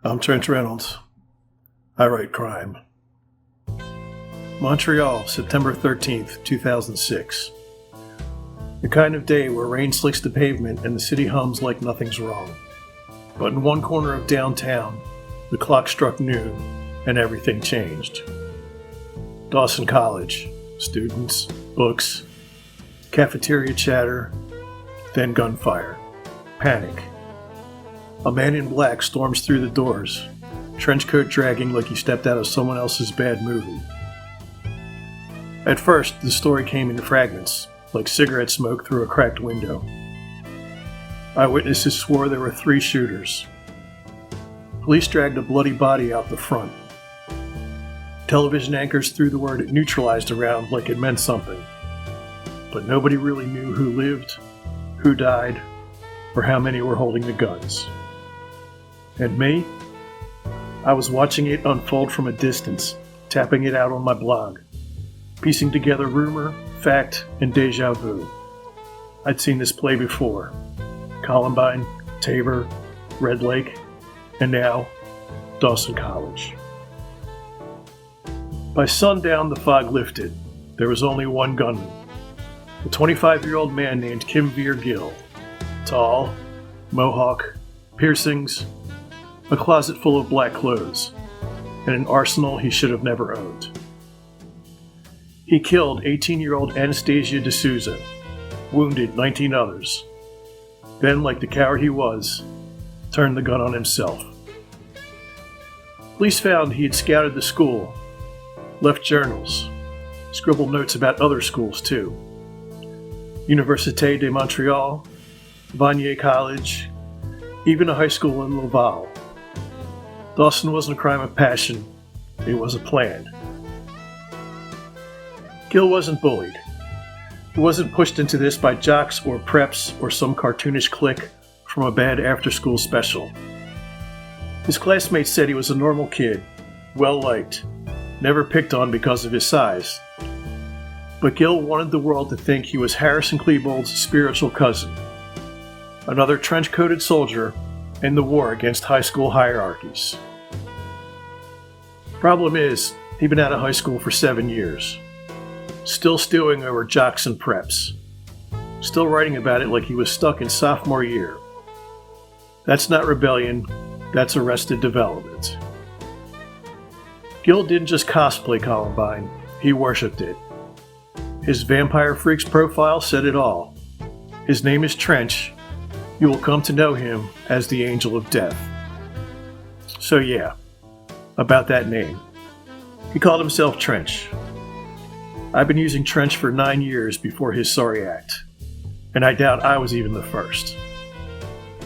I'm Trench Reynolds. I write crime. Montreal, September 13th, 2006. The kind of day where rain slicks the pavement and the city hums like nothing's wrong. But in one corner of downtown, the clock struck noon and everything changed. Dawson College. Students, books, cafeteria chatter, then gunfire. Panic. A man in black storms through the doors, trench coat dragging like he stepped out of someone else's bad movie. At first, the story came in fragments, like cigarette smoke through a cracked window. Eyewitnesses swore there were 3 shooters. Police dragged a bloody body out the front. Television anchors threw the word neutralized around like it meant something. But nobody really knew who lived, who died, or how many were holding the guns. And me? I was watching it unfold from a distance, tapping it out on my blog, piecing together rumor, fact, and deja vu. I'd seen this play before. Columbine, Tabor, Red Lake, and now Dawson College. By sundown, the fog lifted. There was only one gunman. A 25-year-old man named Kimveer Gill. Tall, mohawk, piercings, a closet full of black clothes, and an arsenal he should have never owned. He killed 18-year-old Anastasia D'Souza, wounded 19 others. Then, like the coward he was, turned the gun on himself. Police found he had scouted the school, left journals, scribbled notes about other schools too. Université de Montreal, Vanier College, even a high school in Laval. Dawson wasn't a crime of passion, it was a plan. Gill wasn't bullied. He wasn't pushed into this by jocks or preps or some cartoonish clique from a bad after-school special. His classmates said he was a normal kid, well-liked, never picked on because of his size. But Gill wanted the world to think he was Harrison Klebold's spiritual cousin, another trench-coated soldier in the war against high school hierarchies. Problem is, he'd been out of high school for 7 years, still stewing over jocks and preps, still writing about it like he was stuck in sophomore year. That's not rebellion, that's arrested development. Gill didn't just cosplay Columbine, he worshipped it. His Vampire Freaks profile said it all. His name is Trench. You will come to know him as the Angel of Death. So yeah, about that name. He called himself Trench. I've been using Trench for 9 years before his sorry act, and I doubt I was even the first.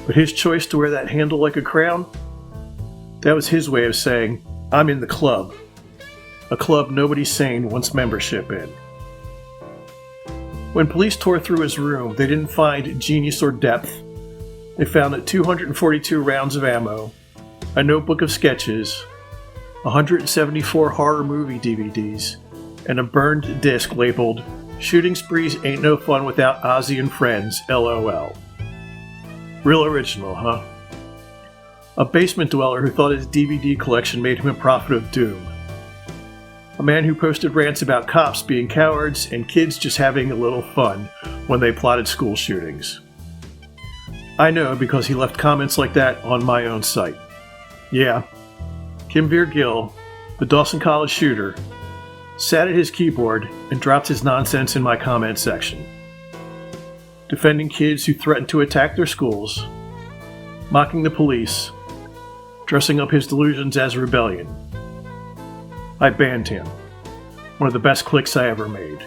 But his choice to wear that handle like a crown, that was his way of saying, I'm in the club. A club nobody sane wants membership in. When police tore through his room, they didn't find genius or depth. They found 242 rounds of ammo, a notebook of sketches, 174 horror movie DVDs, and a burned disc labeled, Shooting Sprees Ain't No Fun Without Ozzy and Friends, LOL. Real original, huh? A basement dweller who thought his DVD collection made him a prophet of doom. A man who posted rants about cops being cowards and kids just having a little fun when they plotted school shootings. I know because he left comments like that on my own site. Yeah, Kimveer Gill, the Dawson College shooter, sat at his keyboard and dropped his nonsense in my comment section. Defending kids who threatened to attack their schools, mocking the police, dressing up his delusions as rebellion. I banned him. One of the best clicks I ever made.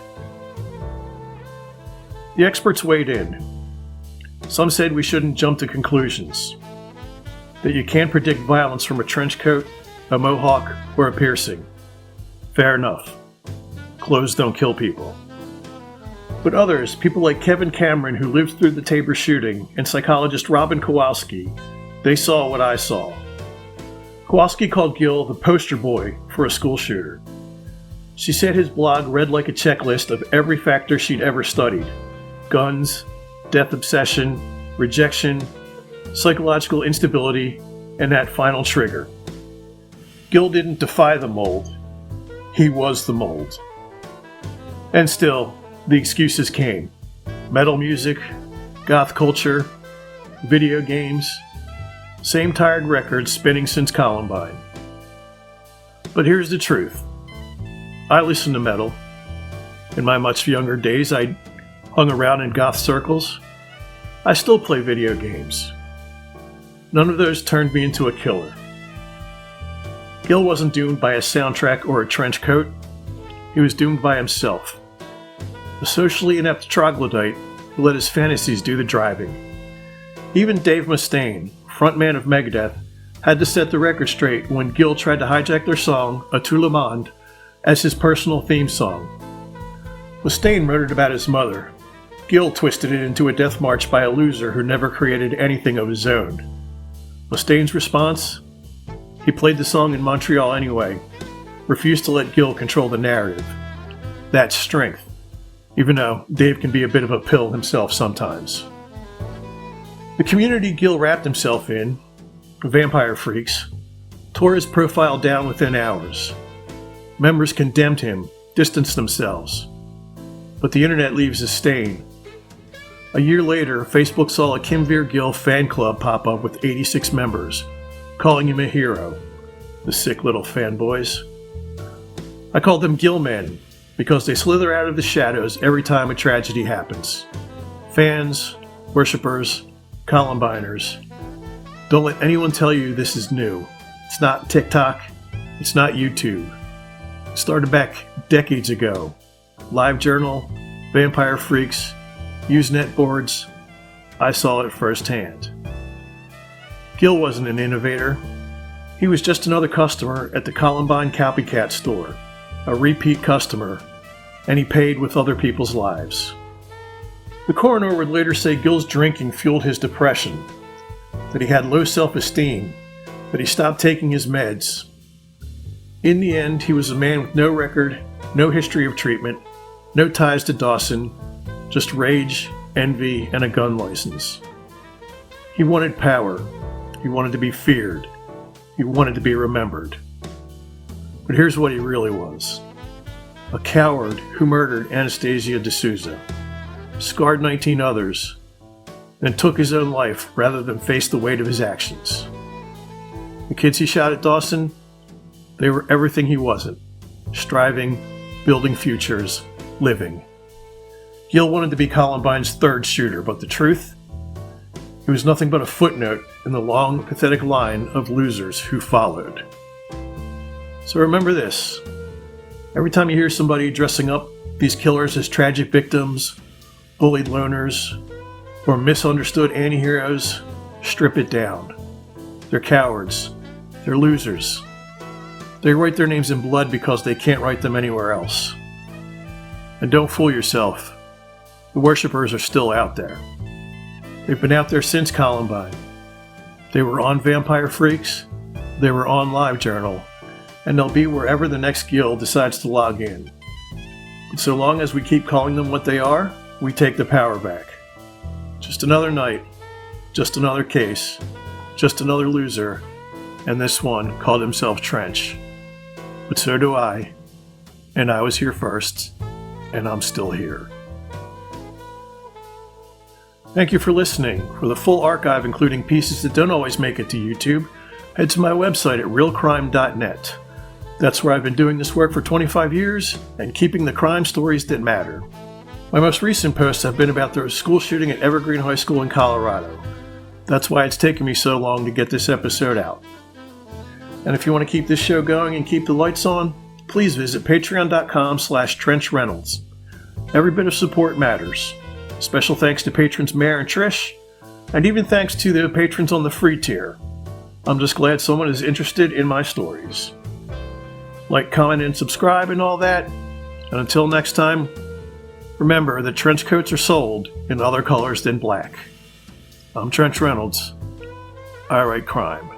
The experts weighed in. Some said we shouldn't jump to conclusions. That you can't predict violence from a trench coat, a mohawk, or a piercing. Fair enough. Clothes don't kill people. But others, people like Kevin Cameron who lived through the Tabor shooting, and psychologist Robin Kowalski, they saw what I saw. Kowalski called Gill the poster boy for a school shooter. She said his blog read like a checklist of every factor she'd ever studied. Guns, death obsession, rejection, psychological instability, and that final trigger. Gil didn't defy the mold. He was the mold. And still, the excuses came. Metal music, goth culture, video games, same tired records spinning since Columbine. But here's the truth. I listened to metal. In my much younger days, I hung around in goth circles. I still play video games. None of those turned me into a killer. Gil wasn't doomed by a soundtrack or a trench coat. He was doomed by himself. A socially inept troglodyte who let his fantasies do the driving. Even Dave Mustaine, frontman of Megadeth, had to set the record straight when Gil tried to hijack their song, A Tout le Monde, as his personal theme song. Mustaine wrote it about his mother. Gil twisted it into a death march by a loser who never created anything of his own. Mustaine's response? He played the song in Montreal anyway, refused to let Gil control the narrative. That's strength, even though Dave can be a bit of a pill himself sometimes. The community Gil wrapped himself in, Vampire Freaks, tore his profile down within hours. Members condemned him, distanced themselves. But the internet leaves a stain. A year later, Facebook saw a Kim Veer-Gill fan club pop up with 86 members, calling him a hero. The sick little fanboys. I called them Gilmen because they slither out of the shadows every time a tragedy happens. Fans, worshippers, Columbiners. Don't let anyone tell you this is new. It's not TikTok. It's not YouTube. It started back decades ago. LiveJournal, Vampire Freaks, Usenet boards. I saw it firsthand. Gil wasn't an innovator. He was just another customer at the Columbine copycat store, a repeat customer, and he paid with other people's lives. The coroner would later say Gil's drinking fueled his depression, that he had low self-esteem, that he stopped taking his meds. In the end, he was a man with no record, no history of treatment, no ties to Dawson, just rage, envy, and a gun license. He wanted power. He wanted to be feared. He wanted to be remembered. But here's what he really was. A coward who murdered Anastasia D'Souza, scarred 19 others, and took his own life rather than face the weight of his actions. The kids he shot at Dawson, they were everything he wasn't. Striving, building futures, living. Gil wanted to be Columbine's third shooter, but the truth? He was nothing but a footnote in the long, pathetic line of losers who followed. So remember this. Every time you hear somebody dressing up these killers as tragic victims, bullied loners, or misunderstood anti-heroes, strip it down. They're cowards. They're losers. They write their names in blood because they can't write them anywhere else. And don't fool yourself. The worshippers are still out there. They've been out there since Columbine. They were on Vampire Freaks. They were on LiveJournal. And they'll be wherever the next guild decides to log in. And so long as we keep calling them what they are, we take the power back. Just another night. Just another case. Just another loser. And this one called himself Trench. But so do I. And I was here first. And I'm still here. Thank you for listening. For the full archive, including pieces that don't always make it to YouTube, head to my website at realcrime.net. That's where I've been doing this work for 25 years and keeping the crime stories that matter. My most recent posts have been about the school shooting at Evergreen High School in Colorado. That's why it's taken me so long to get this episode out. And if you want to keep this show going and keep the lights on, please visit patreon.com/Trench Reynolds. Every bit of support matters. Special thanks to patrons Mare and Trish, and even thanks to the patrons on the free tier. I'm just glad someone is interested in my stories. Like, comment, and subscribe and all that. And until next time, remember that trench coats are sold in other colors than black. I'm Trench Reynolds. I write crime.